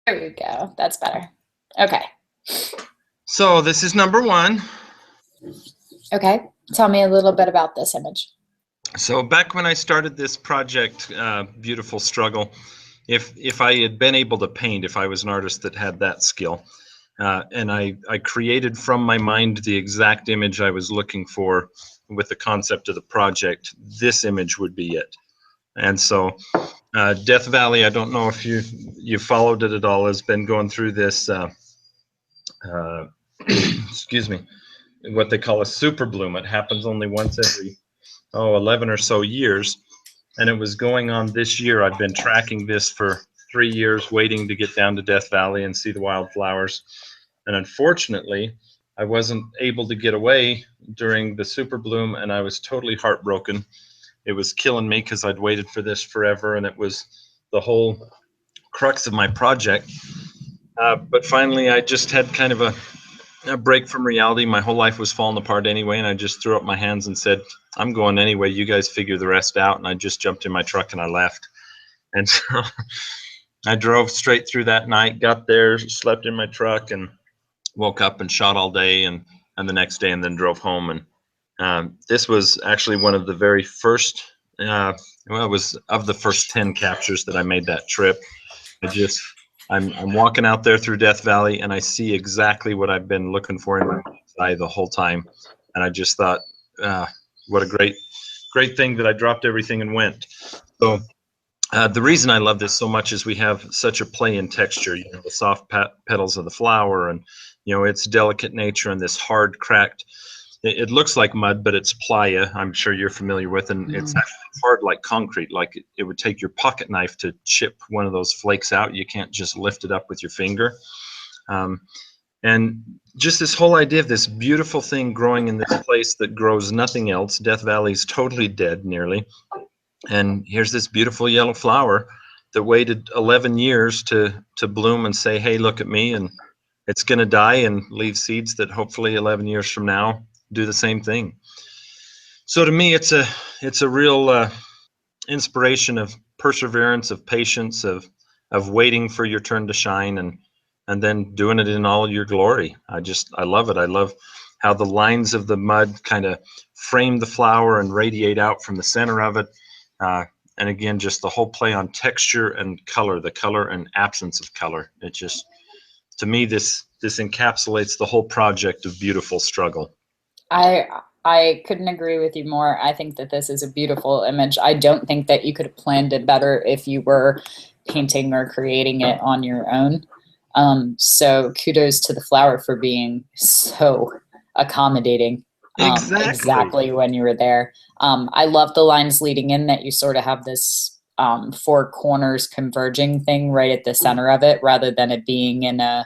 There we go. That's better. Okay. So this is number one. Okay. Tell me a little bit about this image. So back when I started this project, Beautiful Struggle, if I had been able to paint, if I was an artist that had that skill, and I created from my mind the exact image I was looking for with the concept of the project, this image would be it. And so Death Valley, I don't know if you followed it at all, has been going through this, excuse me, what they call a super bloom. It happens only once every 11 or so years, and it was going on this year. I've been tracking this for 3 years, waiting to get down to Death Valley and see the wildflowers, and unfortunately I wasn't able to get away during the super bloom, and I was totally heartbroken. It was killing me because I'd waited for this forever, and it was the whole crux of my project. But finally I just had kind of a break from reality. My whole life was falling apart anyway, and I just threw up my hands and said, I'm going anyway, you guys figure the rest out. And I just jumped in my truck and I left. And so I drove straight through that night, got there, slept in my truck, and woke up and shot all day and the next day, and then drove home. And this was actually one of the very first, well, it was of the first 10 captures that I made that trip. I'm walking out there through Death Valley, and I see exactly what I've been looking for in my mind's eye the whole time. And I just thought, what a great thing that I dropped everything and went. So the reason I love this so much is we have such a play in texture. You know, the soft petals of the flower, and its delicate nature, and this hard cracked. It looks like mud, but it's playa. I'm sure you're familiar with, and it's actually hard like concrete. Like it would take your pocket knife to chip one of those flakes out. You can't just lift it up with your finger. And just this whole idea of this beautiful thing growing in this place that grows nothing else. Death Valley is totally dead, nearly. And here's this beautiful yellow flower that waited 11 years to bloom and say, hey, look at me. And it's going to die and leave seeds that hopefully 11 years from now do the same thing. So to me, it's a real inspiration of perseverance, of patience, of waiting for your turn to shine, and then doing it in all your glory. I love it. I love how the lines of the mud kind of frame the flower and radiate out from the center of it. And again, just the whole play on texture and color, the color and absence of color. It just, to me, this encapsulates the whole project of Beautiful Struggle. I couldn't agree with you more. I think that this is a beautiful image. I don't think that you could have planned it better if you were painting or creating it on your own. So kudos to the flower for being so accommodating. Exactly when you were there. I love the lines leading in that you sort of have this four corners converging thing right at the center of it, rather than it being in a,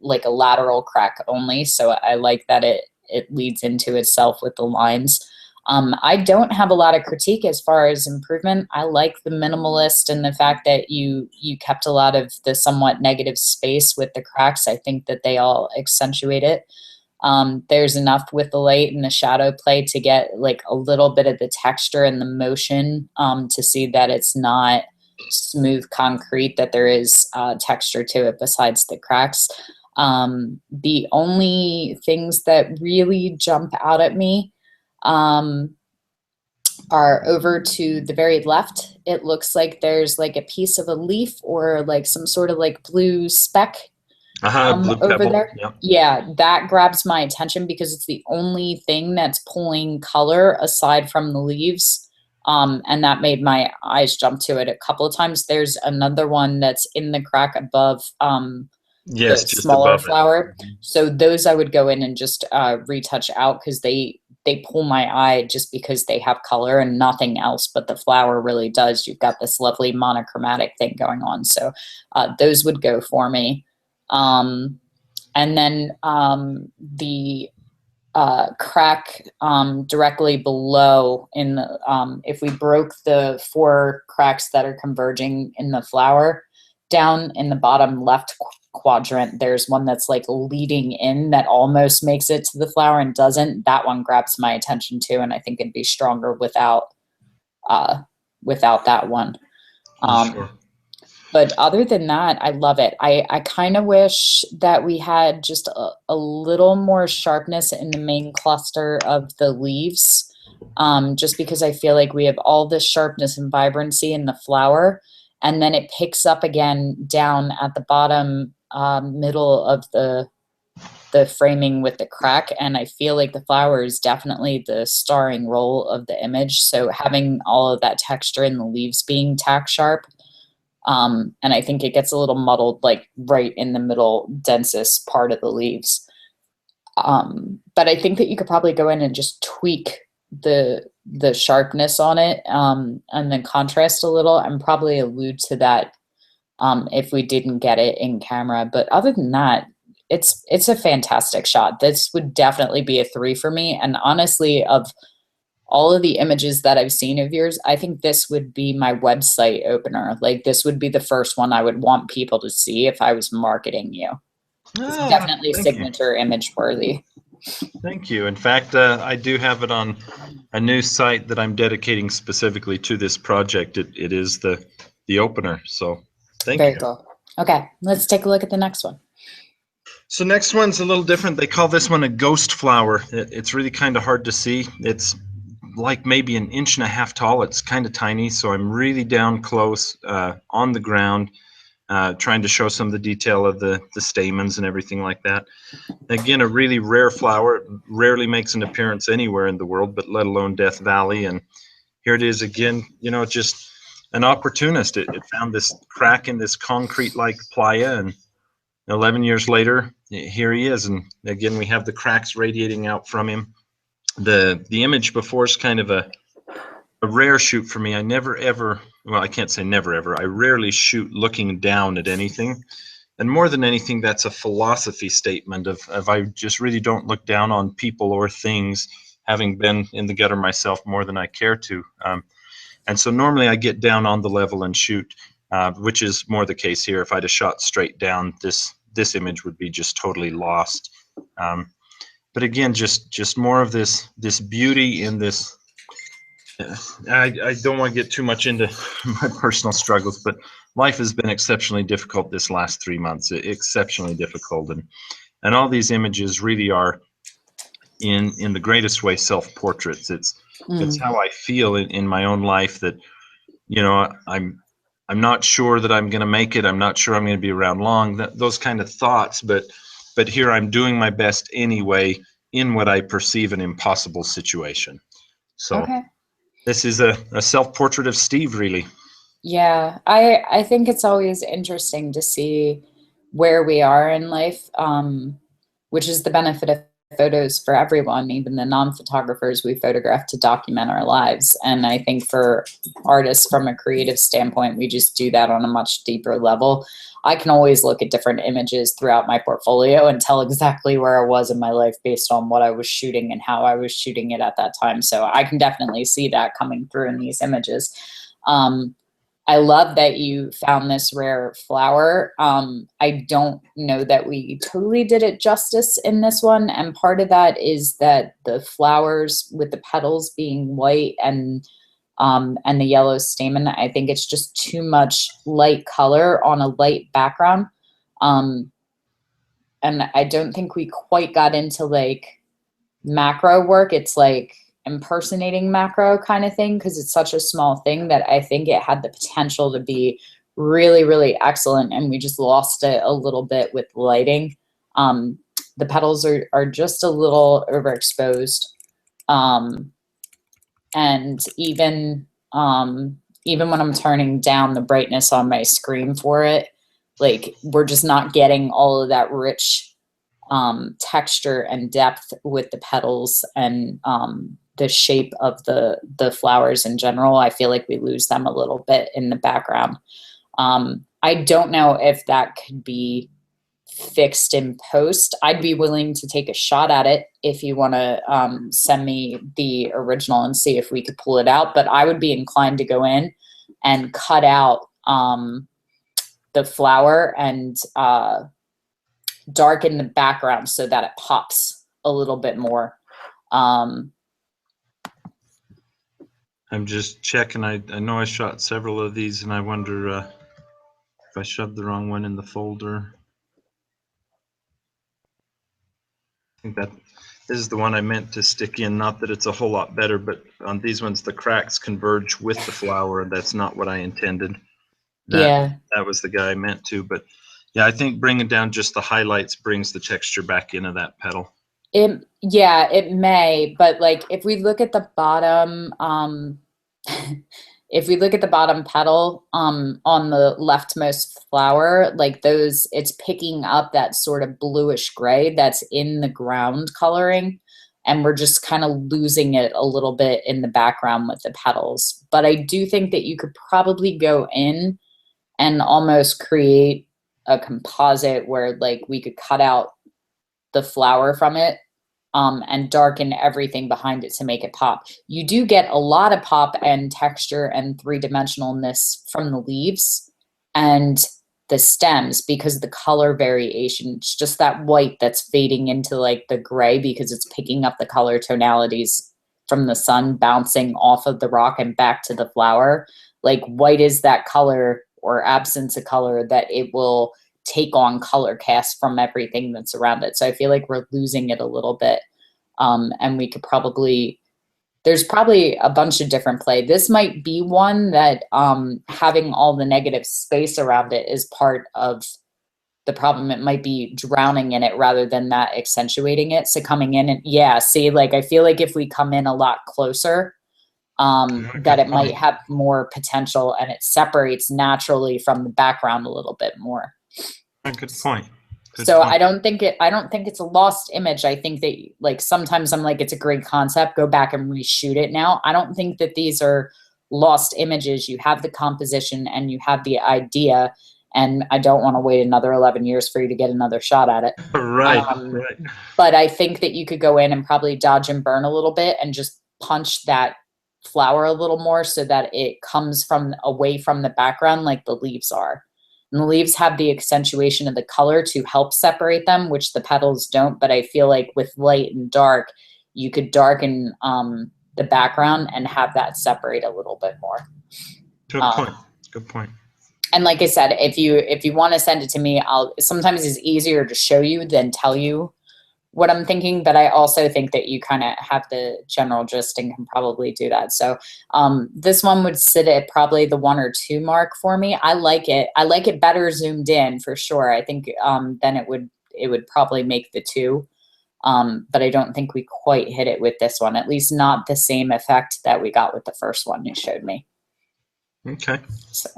like a lateral crack only. So I like that it leads into itself with the lines. I don't have a lot of critique as far as improvement. I like the minimalist and the fact that you kept a lot of the somewhat negative space with the cracks. I think that they all accentuate it. There's enough with the light and the shadow play to get like a little bit of the texture and the motion, to see that it's not smooth concrete, that there is texture to it besides the cracks. The only things that really jump out at me are over to the very left. It looks like there's like a piece of a leaf or like some sort of like blue speck blue over pebble. there. Yep. Yeah, that grabs my attention because it's the only thing that's pulling color aside from the leaves. And that made my eyes jump to it a couple of times. There's another one that's in the crack above Yes, the just smaller above flower. it. So those I would go in and just retouch out, because they pull my eye just because they have color and nothing else, but the flower really does. You've got this lovely monochromatic thing going on. So those would go for me. And then the crack directly below in the, if we broke the four cracks that are converging in the flower, down in the bottom left quadrant, there's one that's like leading in that almost makes it to the flower and doesn't. That one grabs my attention too, and I think it'd be stronger without that one. Sure. But other than that, I love it. I kind of wish that we had just a little more sharpness in the main cluster of the leaves, just because I feel like we have all this sharpness and vibrancy in the flower, and then it picks up again down at the bottom middle of the framing with the crack. And I feel like the flower is definitely the starring role of the image. So having all of that texture in the leaves being tack sharp, and I think it gets a little muddled, like right in the middle, densest part of the leaves. But I think that you could probably go in and just tweak the sharpness on it, and then contrast a little, and probably allude to that if we didn't get it in camera. But other than that, it's a fantastic shot. This would definitely be a 3 for me. And honestly, of all of the images that I've seen of yours, I think this would be my website opener. Like, this would be the first one I would want people to see if I was marketing you. It's definitely Thank you. signature image worthy. Thank you. In fact, I do have it on a new site that I'm dedicating specifically to this project. It is the opener. So thank Very you. cool. Okay, let's take a look at the next one. So next one's a little different. They call this one a ghost flower. It's really kind of hard to see. It's like maybe 1.5 inches tall. It's kind of tiny. So I'm really down close on the ground, trying to show some of the detail of the stamens and everything like that. Again, a really rare flower. It rarely makes an appearance anywhere in the world, but let alone Death Valley. And here it is again, just an opportunist. It found this crack in this concrete-like playa, and 11 years later, here he is. And again, we have the cracks radiating out from him. The image before is kind of a rare shoot for me. I never ever, well, I can't say never ever, I rarely shoot looking down at anything. And more than anything, that's a philosophy statement of I just really don't look down on people or things, having been in the gutter myself more than I care to. And so normally I get down on the level and shoot, which is more the case here. If I'd have shot straight down, this image would be just totally lost. But again, just more of this beauty in this. I don't want to get too much into my personal struggles, but life has been exceptionally difficult this last 3 months, exceptionally difficult. And all these images really are in the greatest way self-portraits. It's how I feel in my own life that, I'm not sure that I'm going to make it. I'm not sure I'm going to be around long, those kind of thoughts. But here I'm doing my best anyway in what I perceive an impossible situation. So Okay. this is a self-portrait of Steve, really. Yeah, I think it's always interesting to see where we are in life, which is the benefit of photos for everyone, even the non-photographers we photograph to document our lives. And I think for artists from a creative standpoint, we just do that on a much deeper level. I can always look at different images throughout my portfolio and tell exactly where I was in my life based on what I was shooting and how I was shooting it at that time. So I can definitely see that coming through in these images. I love that you found this rare flower. I don't know that we totally did it justice in this one. And part of that is that the flowers with the petals being white and the yellow stamen, I think it's just too much light color on a light background. And I don't think we quite got into like macro work. It's like impersonating macro kind of thing, because it's such a small thing that I think it had the potential to be really, really excellent, and we just lost it a little bit with lighting. The petals are just a little overexposed, and even when I'm turning down the brightness on my screen for it, like, we're just not getting all of that rich texture and depth with the petals and the shape of the flowers in general. I feel like we lose them a little bit in the background. I don't know if that could be fixed in post. I'd be willing to take a shot at it if you want to send me the original and see if we could pull it out. But I would be inclined to go in and cut out the flower and darken the background so that it pops a little bit more. I'm just checking. I know I shot several of these, and I wonder If I shoved the wrong one in the folder. I think that this is the one I meant to stick in. Not that it's a whole lot better, but on these ones, the cracks converge with the flower, and that's not what I intended. That was the guy I meant to, but yeah, I think bringing down just the highlights brings the texture back into that petal. It may, but like if we look at the bottom, if we look at the bottom petal on the leftmost flower, like those, it's picking up that sort of bluish gray that's in the ground coloring, and we're just kind of losing it a little bit in the background with the petals. But I do think that you could probably go in and almost create a composite where like we could cut out the flower from it and darken everything behind it to make it pop. You do get a lot of pop and texture and three-dimensionalness from the leaves and the stems because of the color variation. It's just that white that's fading into like the gray because it's picking up the color tonalities from the sun bouncing off of the rock and back to the flower. Like white is that color or absence of color that it will take on color cast from everything that's around it. So I feel like we're losing it a little bit. And we could probably, there's probably a bunch of different play. This might be one that having all the negative space around it is part of the problem. It might be drowning in it rather than that accentuating it. So coming in and see, like, I feel like if we come in a lot closer, that it might have more potential and it separates naturally from the background a little bit more. Good point. So I don't think it's a lost image. I think that like sometimes I'm like, it's a great concept, go back and reshoot it now. I don't think that these are lost images. You have the composition and you have the idea, and I don't want to wait another 11 years for you to get another shot at it. Right. But I think that you could go in and probably dodge and burn a little bit and just punch that flower a little more so that it comes from away from the background like the leaves are. And the leaves have the accentuation of the color to help separate them, which the petals don't. But I feel like with light and dark, you could darken the background and have that separate a little bit more. Good point. Good point. And like I said, if you want to send it to me, sometimes it's easier to show you than tell you what I'm thinking, but I also think that you kind of have the general gist and can probably do that. So this one would sit at probably the 1 or 2 mark for me. I like it. I like it better zoomed in for sure. I think then it would probably make the 2. But I don't think we quite hit it with this one, at least not the same effect that we got with the first one you showed me. Okay. So,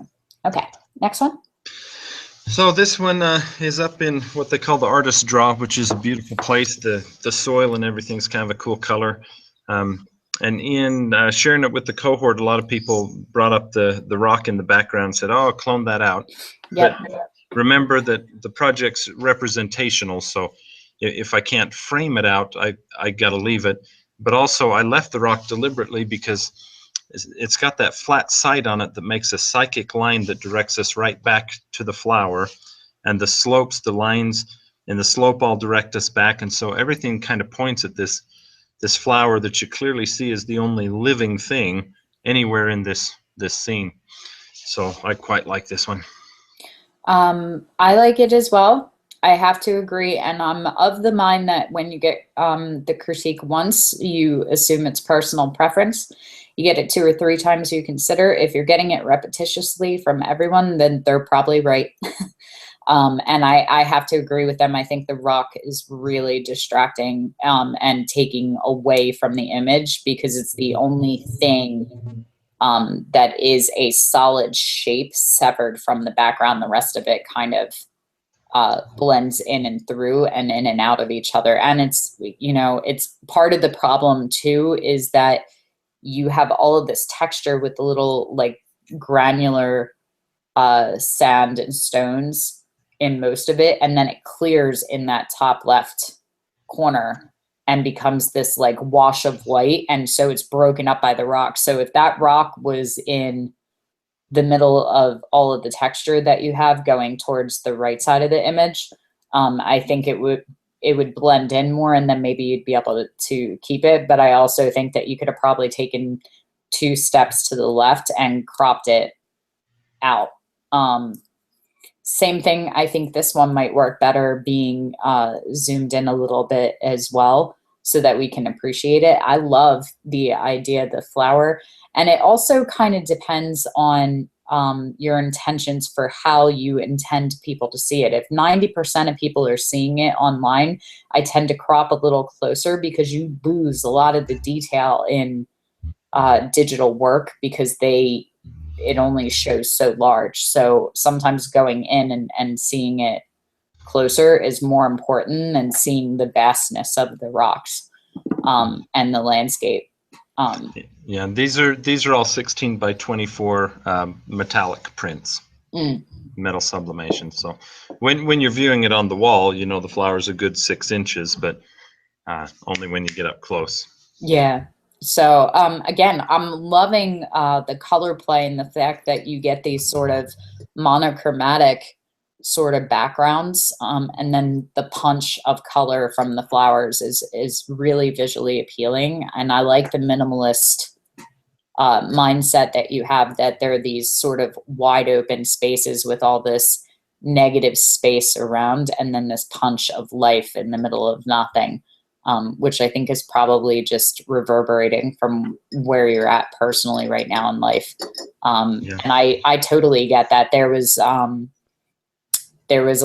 okay, next one. So this one is up in what they call the Artist's Draw, which is a beautiful place. The soil and everything's kind of a cool color. And in sharing it with the cohort, a lot of people brought up the rock in the background and said, oh, clone that out. Yep. But remember that the project's representational, so if I can't frame it out, I got to leave it. But also I left the rock deliberately because it's got that flat side on it that makes a psychic line that directs us right back to the flower, and the slopes, the lines in the slope all direct us back, and so everything kind of points at this flower that you clearly see is the only living thing anywhere in this scene. So I quite like this one. I like it as well. I have to agree, and I'm of the mind that when you get the critique once, you assume it's personal preference. You get it 2 or 3 times, you consider. If you're getting it repetitiously from everyone, then they're probably right. And I have to agree with them. I think the rock is really distracting and taking away from the image because it's the only thing that is a solid shape severed from the background. The rest of it kind of blends in and through and in and out of each other. And it's, it's part of the problem too, is that you have all of this texture with the little like granular sand and stones in most of it. And then it clears in that top left corner and becomes this like wash of white. And so it's broken up by the rock. So if that rock was in the middle of all of the texture that you have going towards the right side of the image, I think it would blend in more, and then maybe you'd be able to keep it. But I also think that you could have probably taken 2 steps to the left and cropped it out. Same thing. I think this one might work better being zoomed in a little bit as well so that we can appreciate it. I love the idea of the flower. And it also kind of depends on your intentions for how you intend people to see it. If 90% of people are seeing it online, I tend to crop a little closer because you lose a lot of the detail in digital work because it only shows so large. So sometimes going in and seeing it closer is more important than seeing the vastness of the rocks and the landscape. Yeah, these are all 16 by 24 metallic prints, metal sublimation. So when you're viewing it on the wall, you know the flower's a good 6 inches, but only when you get up close. Yeah. So again, I'm loving the color play and the fact that you get these sort of monochromatic sort of backgrounds, and then the punch of color from the flowers is really visually appealing. And I like the minimalist mindset that you have, that there are these sort of wide open spaces with all this negative space around, and then this punch of life in the middle of nothing. Which I think is probably just reverberating from where you're at personally right now in life. Yeah. And I totally get that. There was a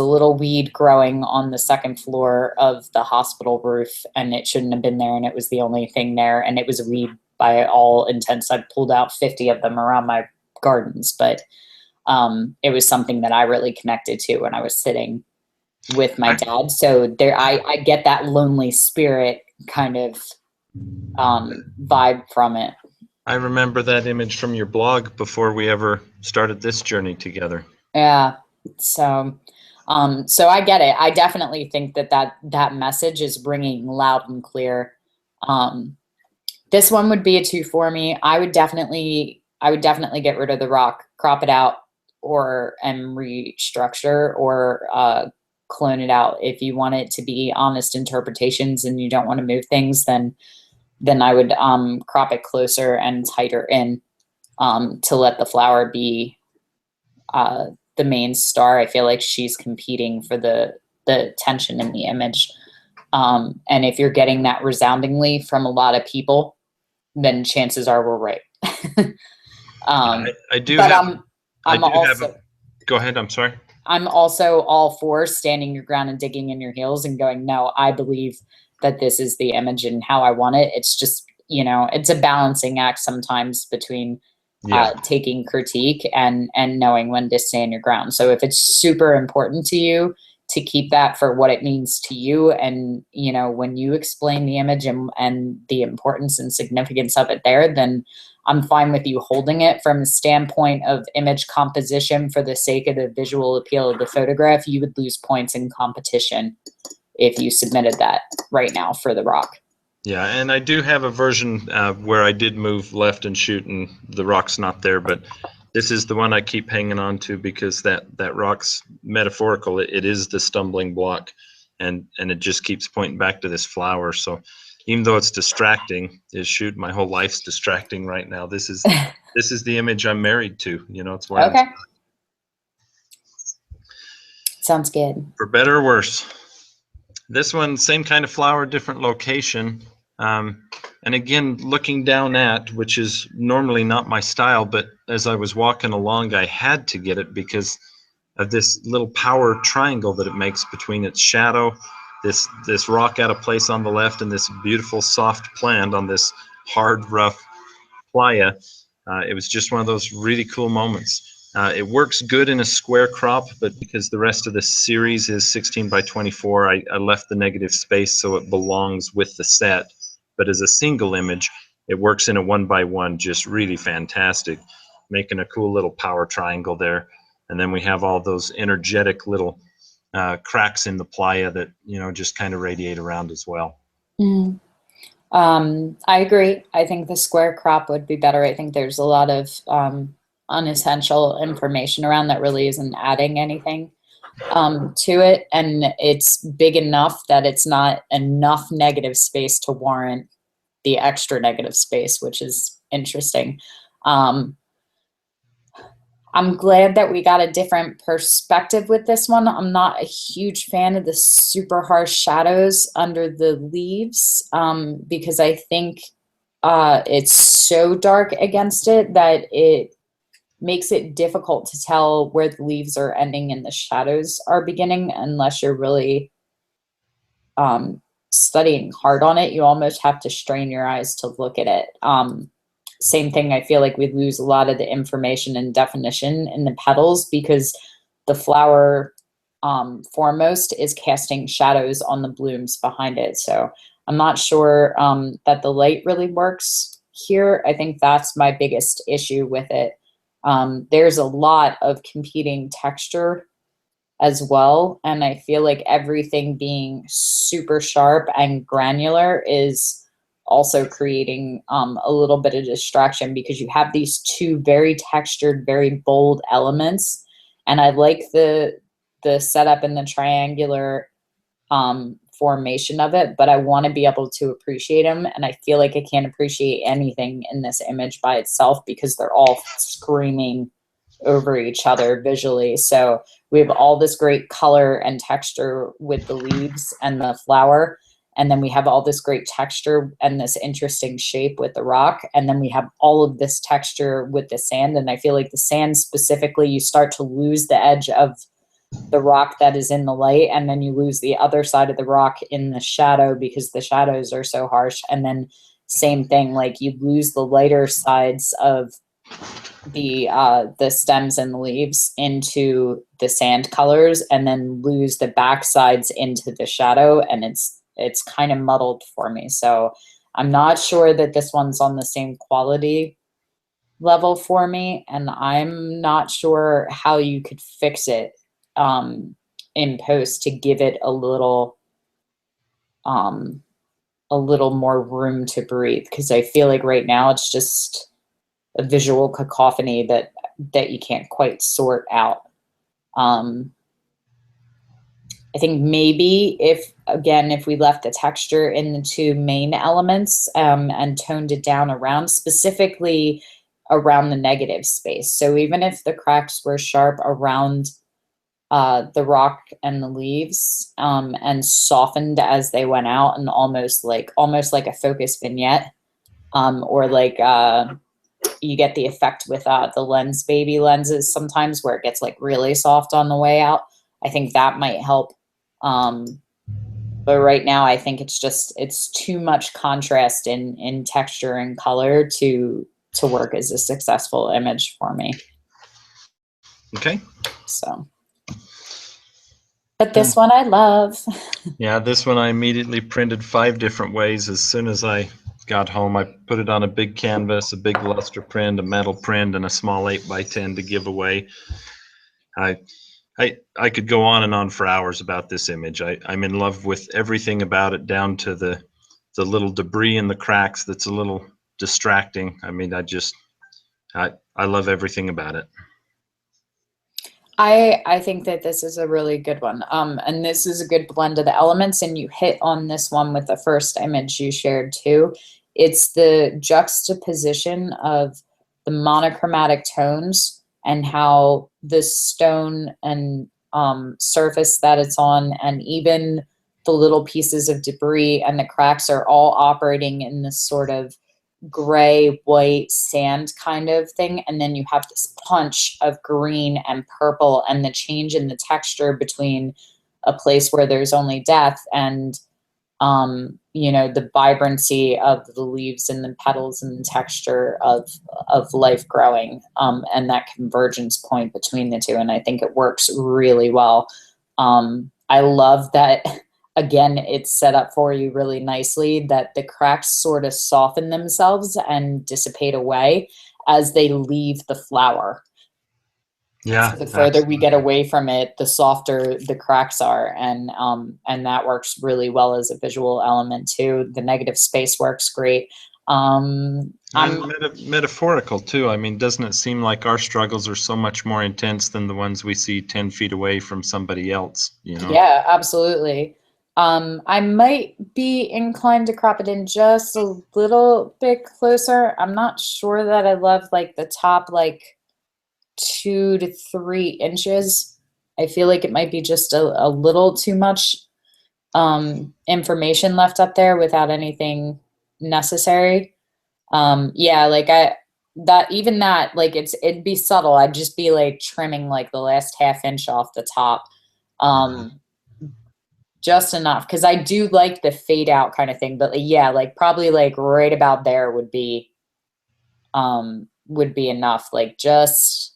little weed growing on the second floor of the hospital roof, and it shouldn't have been there, and it was the only thing there, and it was a weed by all intents. I'd pulled out 50 of them around my gardens, but it was something that I really connected to when I was sitting with my dad. So there, I get that lonely spirit kind of vibe from it. I remember that image from your blog before we ever started this journey together. Yeah. So, so I get it. I definitely think that message is ringing loud and clear. This one would be a 2 for me. I would definitely get rid of the rock, crop it out, and restructure, or clone it out. If you want it to be honest interpretations and you don't want to move things, then I would crop it closer and tighter in to let the flower be the main star. I feel like she's competing for the attention in the image. And if you're getting that resoundingly from a lot of people, then chances are we're right. Go ahead. I'm sorry. I'm also all for standing your ground and digging in your heels and going, no, I believe that this is the image and how I want it. It's just, it's a balancing act sometimes between taking critique and knowing when to stand your ground. So if it's super important to you to keep that for what it means to you, and, when you explain the image and the importance and significance of it there, then I'm fine with you holding it. From the standpoint of image composition, for the sake of the visual appeal of the photograph, you would lose points in competition if you submitted that right now for the rock. Yeah, and I do have a version where I did move left and shoot and the rock's not there, but this is the one I keep hanging on to because that rock's metaphorical. It is the stumbling block, and it just keeps pointing back to this flower. So even though it's distracting, my whole life's distracting right now. This is the image I'm married to. It's where okay. Sounds good. For better or worse. This one, same kind of flower, different location. And again, looking down at, which is normally not my style, but as I was walking along, I had to get it because of this little power triangle that it makes between its shadow, this rock out of place on the left, and this beautiful soft plant on this hard, rough playa. It was just one of those really cool moments. It works good in a square crop, but because the rest of the series is 16 by 24, I left the negative space so it belongs with the set. But as a single image, it works in a 1x1, just really fantastic, making a cool little power triangle there. And then we have all those energetic little cracks in the playa that, just kind of radiate around as well. Mm. I agree. I think the square crop would be better. I think there's a lot of unessential information around that really isn't adding anything to it. And it's big enough that it's not enough negative space to warrant the extra negative space, which is interesting. I'm glad that we got a different perspective with this one. I'm not a huge fan of the super harsh shadows under the leaves, because I think it's so dark against it that it makes it difficult to tell where the leaves are ending and the shadows are beginning unless you're really studying hard on it. You almost have to strain your eyes to look at it. Same thing, I feel like we lose a lot of the information and definition in the petals because the flower foremost is casting shadows on the blooms behind it. So I'm not sure that the light really works here. I think that's my biggest issue with it. There's a lot of competing texture as well, and I feel like everything being super sharp and granular is also creating a little bit of distraction because you have these two very textured, very bold elements, and I like the setup and the triangular formation of it, but I want to be able to appreciate them, and I feel like I can't appreciate anything in this image by itself because they're all screaming over each other visually. So we have all this great color and texture with the leaves and the flower, and then we have all this great texture and this interesting shape with the rock, and then we have all of this texture with the sand. And I feel like the sand specifically, you start to lose the edge of the rock that is in the light, and then you lose the other side of the rock in the shadow because the shadows are so harsh. And then same thing, like you lose the lighter sides of the stems and the leaves into the sand colors, and then lose the back sides into the shadow, and it's kind of muddled for me. So I'm not sure that this one's on the same quality level for me, and I'm not sure how you could fix it in post to give it a little more room to breathe, because I feel like right now it's just a visual cacophony that you can't quite sort out. I think maybe if we left the texture in the two main elements and toned it down around, specifically around the negative space. So even if the cracks were sharp around the rock and the leaves and softened as they went out, and almost like a focus vignette, or like you get the effect with the lens baby lenses sometimes where it gets like really soft on the way out. I think that might help. But right now I think it's too much contrast in texture and color to work as a successful image for me. Okay. So, but this one I love. Yeah, this one I immediately printed 5 different ways. As soon as I got home, I put it on a big canvas, a big luster print, a metal print, and a small 8x10 to give away. I could go on and on for hours about this image. I'm in love with everything about it, down to the little debris in the cracks that's a little distracting. I mean, I love everything about it. I think that this is a really good one. And this is a good blend of the elements, and you hit on this one with the first image you shared too. It's the juxtaposition of the monochromatic tones and how the stone and surface that it's on, and even the little pieces of debris and the cracks are all operating in this sort of gray, white, sand kind of thing. And then you have this punch of green and purple, and the change in the texture between a place where there's only death and the vibrancy of the leaves and the petals and the texture of life growing, and that convergence point between the two. And I think it works really well. I love that, again, it's set up for you really nicely, that the cracks sort of soften themselves and dissipate away as they leave the flower. Yeah. So the further we get away from it, the softer the cracks are, and that works really well as a visual element too. The negative space works great. And metaphorical too. I mean, doesn't it seem like our struggles are so much more intense than the ones we see 10 feet away from somebody else? Yeah, absolutely. I might be inclined to crop it in just a little bit closer. I'm not sure that I love like the top, like 2 to 3 inches. I feel like it might be just a little too much information left up there without anything necessary. Yeah, like even that, like it'd be subtle. I'd just be like trimming like the last ½ inch off the top. Just enough, because I do like the fade out kind of thing, but yeah, like probably like right about there would be enough, like just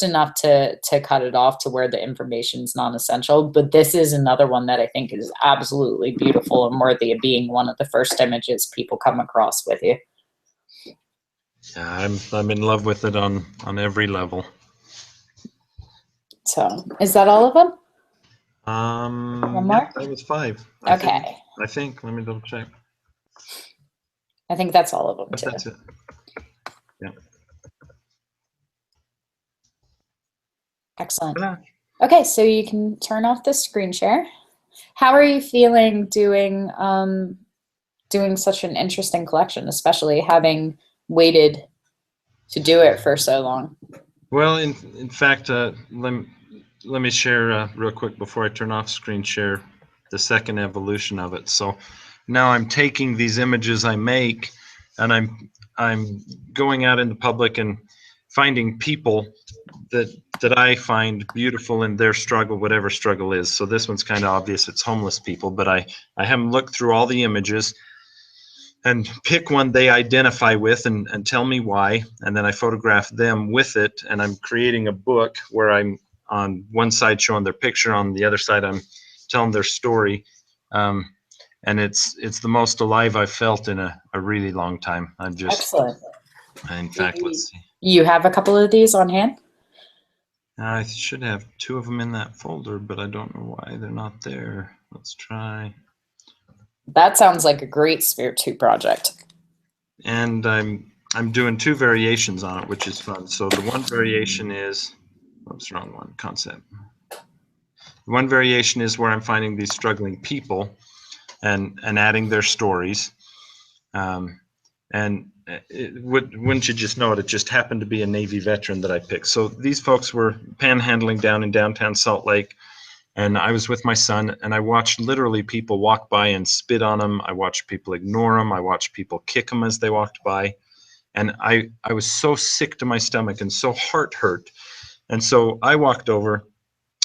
enough to cut it off to where the information's non-essential. But this is another one that I think is absolutely beautiful and worthy of being one of the first images people come across with you. Yeah, I'm in love with it on every level. So is that all of them? One more? Yeah, that was 5. Okay. I think. Let me double check. I think that's all of them But too. that's it. Yeah. Excellent. Yeah. Okay, so you can turn off the screen share. How are you feeling doing such an interesting collection, especially having waited to do it for so long? Well, in fact, let me share real quick before I turn off screen share the second evolution of it. So now I'm taking these images I make, and I'm going out in the public and finding people that I find beautiful in their struggle, whatever struggle is. So this one's kind of obvious, it's homeless people, but I have them look through all the images and pick one they identify with and tell me why, and then I photograph them with it, and I'm creating a book where I'm on one side showing their picture, on the other side I'm telling their story, and it's the most alive I've felt in a really long time. I'm just Excellent. in fact, let's see. You have a couple of these on hand? I should have 2 of them in that folder, but I don't know why they're not there. Let's try. That sounds like a great Sphere 2 project. And I'm doing 2 variations on it, which is fun. So the one variation is, oops, wrong one, concept. One variation is where I'm finding these struggling people and adding their stories. And wouldn't you just know it, it just happened to be a Navy veteran that I picked. So these folks were panhandling down in downtown Salt Lake, and I was with my son, and I watched literally people walk by and spit on them. I watched people ignore them. I watched people kick them as they walked by. And I was so sick to my stomach and so heart hurt. And so I walked over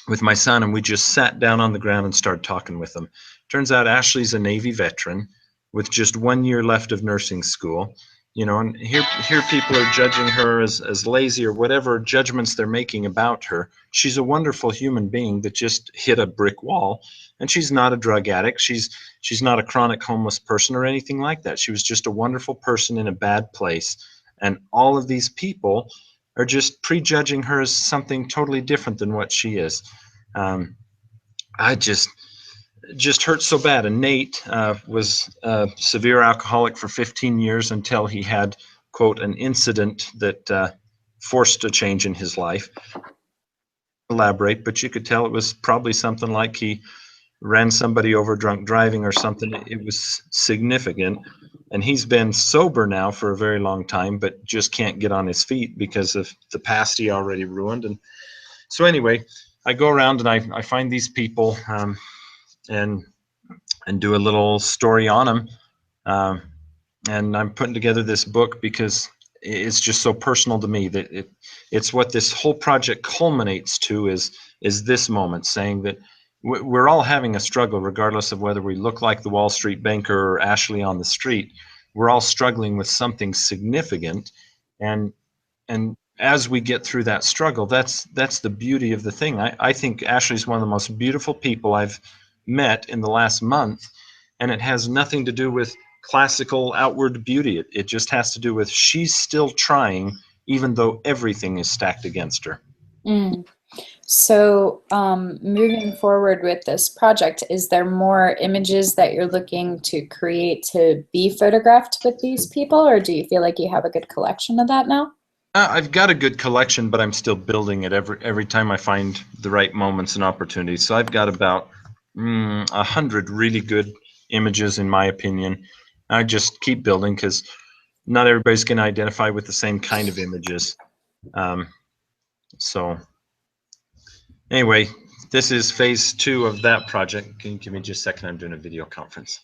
with my son, and we just sat down on the ground and started talking with them. Turns out Ashley's a Navy veteran with just 1 year left of nursing school. You know, and here people are judging her as lazy or whatever judgments they're making about her. She's a wonderful human being that just hit a brick wall, and she's not a drug addict. She's not a chronic homeless person or anything like that. She was just a wonderful person in a bad place, and all of these people are just prejudging her as something totally different than what she is. I just hurt so bad. And Nate was a severe alcoholic for 15 years until he had, quote, an incident that forced a change in his life. Elaborate, but you could tell it was probably something like he ran somebody over drunk driving or something. It was significant. And he's been sober now for a very long time, but just can't get on his feet because of the past he already ruined. And so anyway, I go around and I find these people and do a little story on them. And I'm putting together this book because it's just so personal to me that it's what this whole project culminates to is this moment, saying that we're all having a struggle, regardless of whether we look like the Wall Street banker or Ashley on the street. We're all struggling with something significant, and as we get through that struggle, that's the beauty of the thing. I think Ashley's one of the most beautiful people I've met in the last month, and it has nothing to do with classical outward beauty. It just has to do with she's still trying, even though everything is stacked against her. So moving forward with this project, is there more images that you're looking to create to be photographed with these people, or do you feel like you have a good collection of that now? I've got a good collection, but I'm still building it every time I find the right moments and opportunities. So I've got about 100 really good images, in my opinion. I just keep building because not everybody's going to identify with the same kind of images. So anyway, this is phase 2 of that project. Can you give me just a second? I'm doing a video conference.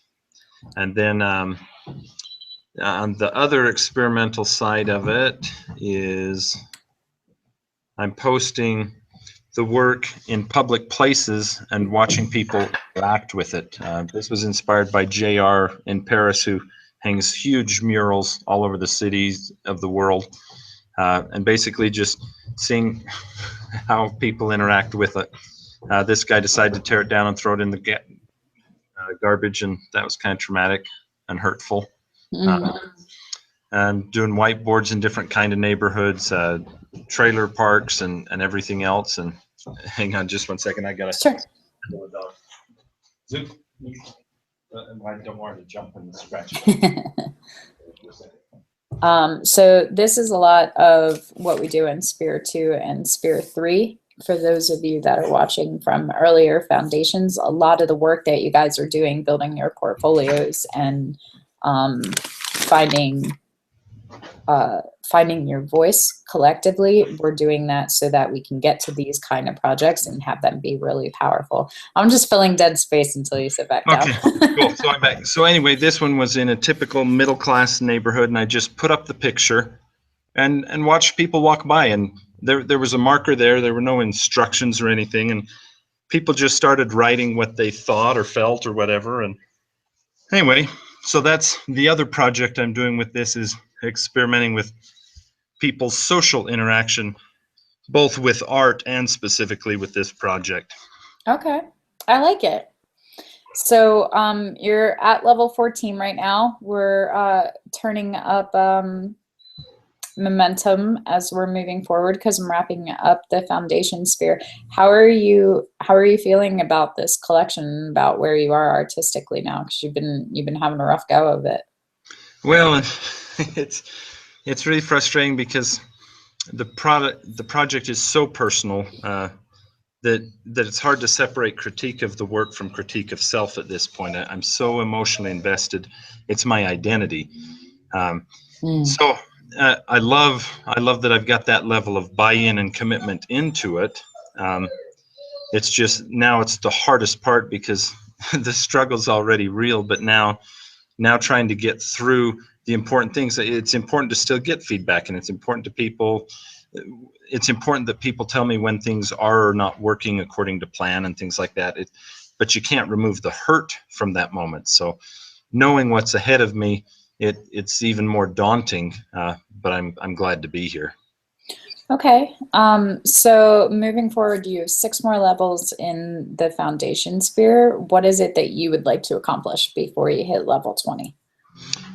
And then on the other experimental side of it is I'm posting the work in public places and watching people interact with it. This was inspired by JR in Paris, who hangs huge murals all over the cities of the world, and basically just seeing how people interact with it. This guy decided to tear it down and throw it in the garbage, and that was kind of traumatic and hurtful. And doing whiteboards in different kind of neighborhoods, trailer parks, and everything else. And hang on just one second. I gotta. Sure. Zoop. I don't want to jump and scratch. So this is a lot of what we do in Sphere 2 and Sphere 3. For those of you that are watching from earlier foundations, a lot of the work that you guys are doing, building your portfolios and finding your voice collectively, we're doing that so that we can get to these kind of projects and have them be really powerful. I'm just filling dead space until you sit back down. Okay, cool. So I'm back. So anyway, this one was in a typical middle-class neighborhood, and I just put up the picture and watched people walk by, and there was a marker there. There were no instructions or anything, and people just started writing what they thought or felt or whatever. And anyway, so that's the other project I'm doing with this, is experimenting with people's social interaction, both with art and specifically with this project. Okay, I like it. So you're at level 14 right now. We're turning up momentum as we're moving forward because I'm wrapping up the foundation sphere. How are you feeling about this collection, about where you are artistically now? Because you've been having a rough go of it. Well, it's really frustrating because the project is so personal that it's hard to separate critique of the work from critique of self at this point. I'm so emotionally invested. It's my identity. So I love that I've got that level of buy-in and commitment into it. It's just now it's the hardest part because the struggle's already real, but now trying to get through the important things. It's important to still get feedback, and it's important to people. It's important that people tell me when things are not working according to plan and things like that. But you can't remove the hurt from that moment. So knowing what's ahead of me, it's even more daunting, but I'm glad to be here. Okay, so moving forward, you have 6 more levels in the foundation sphere. What is it that you would like to accomplish before you hit level 20?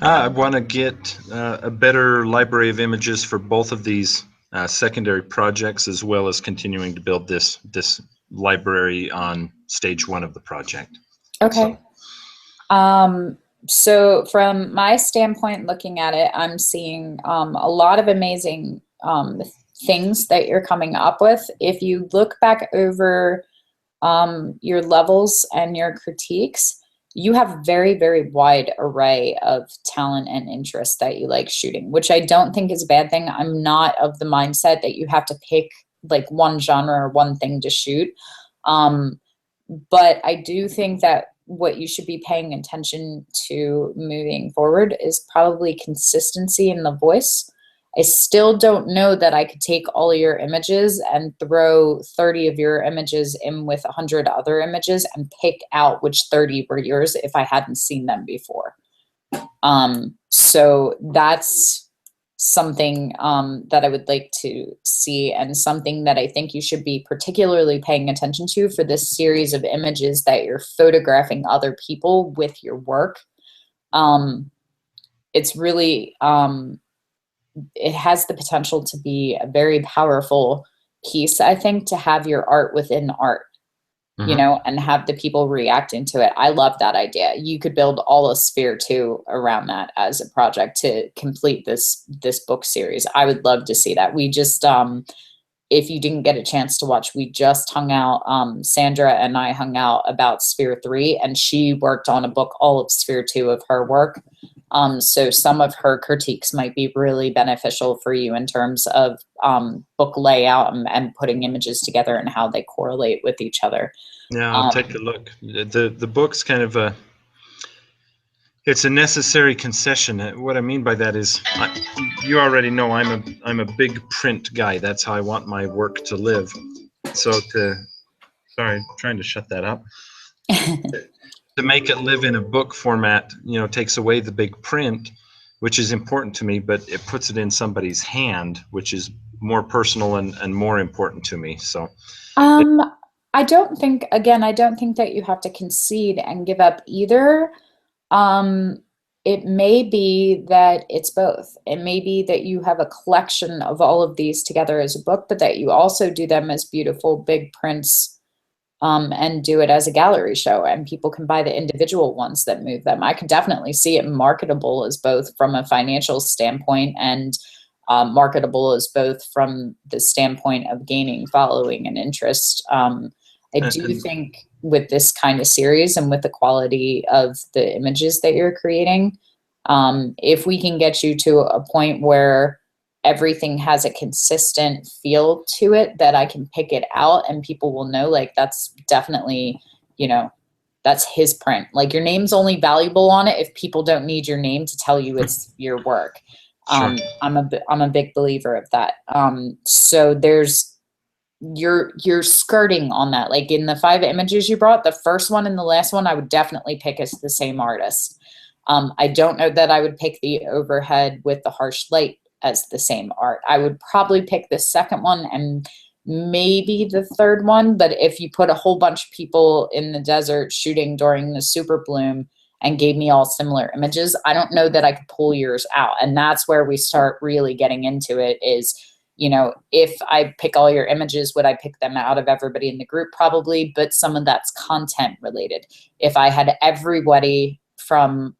I want to get a better library of images for both of these secondary projects, as well as continuing to build this library on stage 1 of the project. Okay. So from my standpoint, looking at it, I'm seeing a lot of amazing things that you're coming up with. If you look back over your levels and your critiques, you have very, very wide array of talent and interest that you like shooting, which I don't think is a bad thing. I'm not of the mindset that you have to pick like one genre or one thing to shoot. But I do think that what you should be paying attention to moving forward is probably consistency in the voice. I still don't know that I could take all of your images and throw 30 of your images in with 100 other images and pick out which 30 were yours if I hadn't seen them before. So that's something that I would like to see, and something that I think you should be particularly paying attention to for this series of images that you're photographing other people with your work. It's really, it has the potential to be a very powerful piece, I think, to have your art within art, you know, and have the people reacting to it. I love that idea. You could build all of Sphere 2 around that as a project to complete this book series. I would love to see that. We just, if you didn't get a chance to watch, we just hung out, Sandra and I hung out about Sphere 3, and she worked on a book, all of Sphere 2 of her work. So some of her critiques might be really beneficial for you in terms of book layout and putting images together and how they correlate with each other. Yeah, I'll take a look. The book's kind of it's a necessary concession. What I mean by that is, you already know I'm a big print guy. That's how I want my work to live. So sorry, trying to shut that up. To make it live in a book format, takes away the big print, which is important to me, but it puts it in somebody's hand, which is more personal and more important to me. So I don't think that you have to concede and give up either. It may be that it's both. It may be that you have a collection of all of these together as a book, but that you also do them as beautiful big prints, and do it as a gallery show, and people can buy the individual ones that move them. I could definitely see it marketable as both from a financial standpoint and marketable as both from the standpoint of gaining following and interest. I do think with this kind of series and with the quality of the images that you're creating, if we can get you to a point where everything has a consistent feel to it, that I can pick it out and people will know, like, that's definitely, that's his print. Like, your name's only valuable on it if people don't need your name to tell you it's your work. Sure. I'm a big believer of that. So you're skirting on that. Like, in the 5 images you brought, the first one and the last one I would definitely pick as the same artist. I don't know that I would pick the overhead with the harsh light as the same art. I would probably pick the second one and maybe the third one, but if you put a whole bunch of people in the desert shooting during the super bloom and gave me all similar images, I don't know that I could pull yours out. And that's where we start really getting into it is, if I pick all your images, would I pick them out of everybody in the group? Probably, but some of that's content related. If I had everybody from,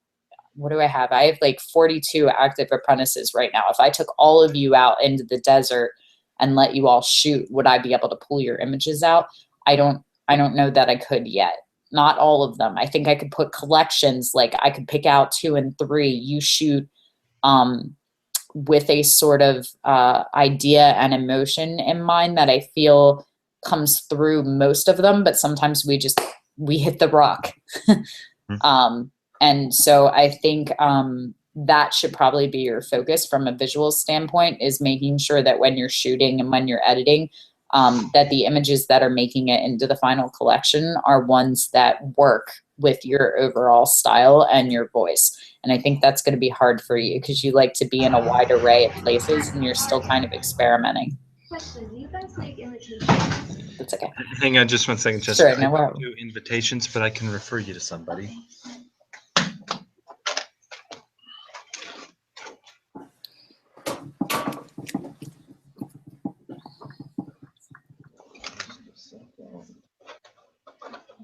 what do I have? I have like 42 active apprentices right now. If I took all of you out into the desert and let you all shoot, would I be able to pull your images out? I don't know that I could yet. Not all of them. I think I could put collections, like I could pick out 2 and 3. You shoot with a sort of idea and emotion in mind that I feel comes through most of them, but sometimes we hit the rock. And so I think that should probably be your focus from a visual standpoint, is making sure that when you're shooting and when you're editing, that the images that are making it into the final collection are ones that work with your overall style and your voice. And I think that's going to be hard for you because you like to be in a wide array of places and you're still kind of experimenting. Question, do you guys make invitations? That's okay. Hang on just one second, Jessica. Sure, no I don't problem. do invitations, but I can refer you to somebody. Okay.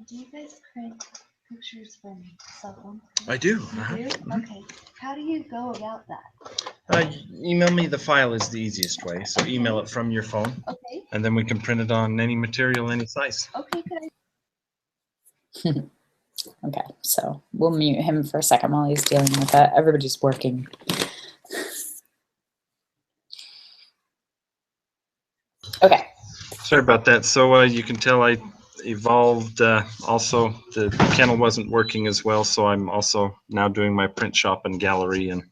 Do you guys print pictures from cell phones? I do. You do? Okay. How do you go about that? Email me the file is the easiest way. So email it from your phone, Okay. and then we can print it on any material, any size. Okay, good. Okay, so we'll mute him for a second while he's dealing with that. Everybody's working. Okay. Sorry about that. So you can tell I evolved. Also, the kennel wasn't working as well, so I'm also now doing my print shop and gallery. And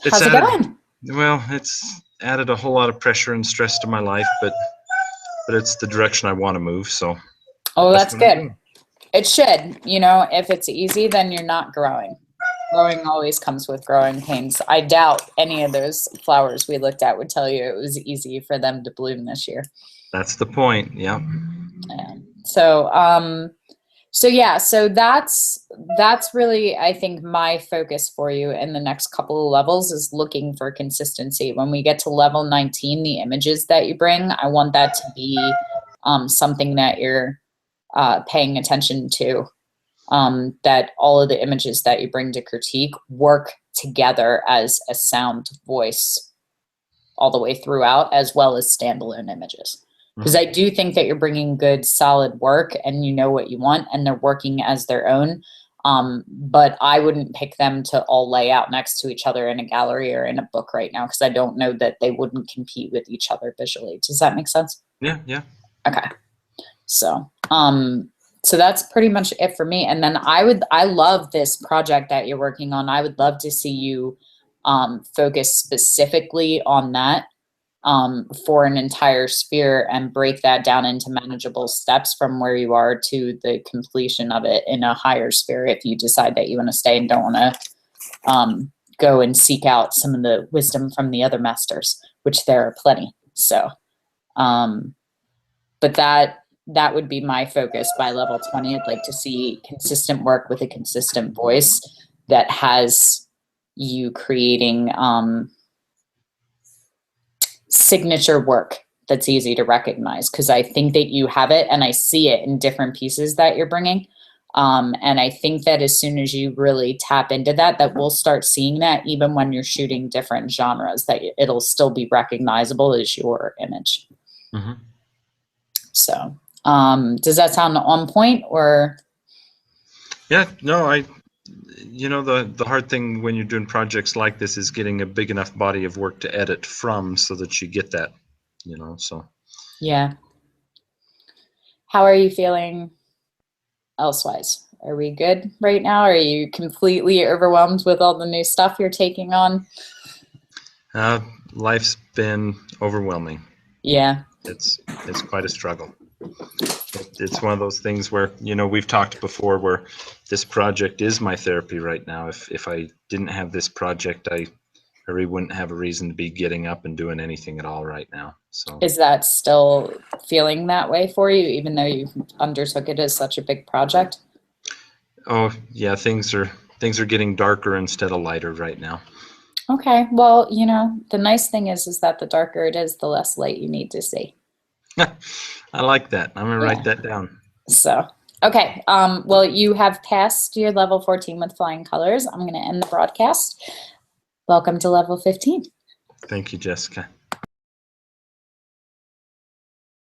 How's it going? Well, it's added a whole lot of pressure and stress to my life, but it's the direction I want to move. So. Oh, that's good. It should. If it's easy, then you're not growing. Growing always comes with growing pains. I doubt any of those flowers we looked at would tell you it was easy for them to bloom this year. That's the point. Yeah. So that's really, I think, my focus for you in the next couple of levels is looking for consistency. When we get to level 19, the images that you bring, I want that to be something that you're paying attention to. That all of the images that you bring to critique work together as a sound voice all the way throughout, as well as standalone images. Because I do think that you're bringing good, solid work and you know what you want and they're working as their own. But I wouldn't pick them to all lay out next to each other in a gallery or in a book right now, because I don't know that they wouldn't compete with each other visually. Does that make sense? Yeah, yeah. Okay. So, so that's pretty much it for me. And then I love this project that you're working on. I would love to see you focus specifically on that for an entire sphere and break that down into manageable steps from where you are to the completion of it in a higher sphere, if you decide that you want to stay and don't want to go and seek out some of the wisdom from the other masters, which there are plenty. So, but that would be my focus by level 20. I'd like to see consistent work with a consistent voice that has you creating signature work that's easy to recognize, because I think that you have it and I see it in different pieces that you're bringing. And I think that as soon as you really tap into that, that we'll start seeing that even when you're shooting different genres, that it'll still be recognizable as your image. Mm-hmm. So does that sound on point? Or Yeah, no, you know, the hard thing when you're doing projects like this is getting a big enough body of work to edit from so that you get that, you know, so. yeah. How are you feeling elsewise? Are we good right now? Are you completely overwhelmed with all the new stuff you're taking on? Life's been overwhelming. Yeah. It's quite a struggle. It's one of those things where, you know, we've talked before where this project is my therapy right now. If I didn't have this project, I really wouldn't have a reason to be getting up and doing anything at all right now. So is that still feeling that way for you, even though you undertook it as such a big project? Oh yeah, things are getting darker instead of lighter right now. Okay, well, you know, the nice thing is that the darker it is, the less light you need to see. I like that. I'm gonna write that down. So, okay. Well, you have passed your level 14 with flying colors. I'm going to end the broadcast. Welcome to level 15. Thank you, Jessica.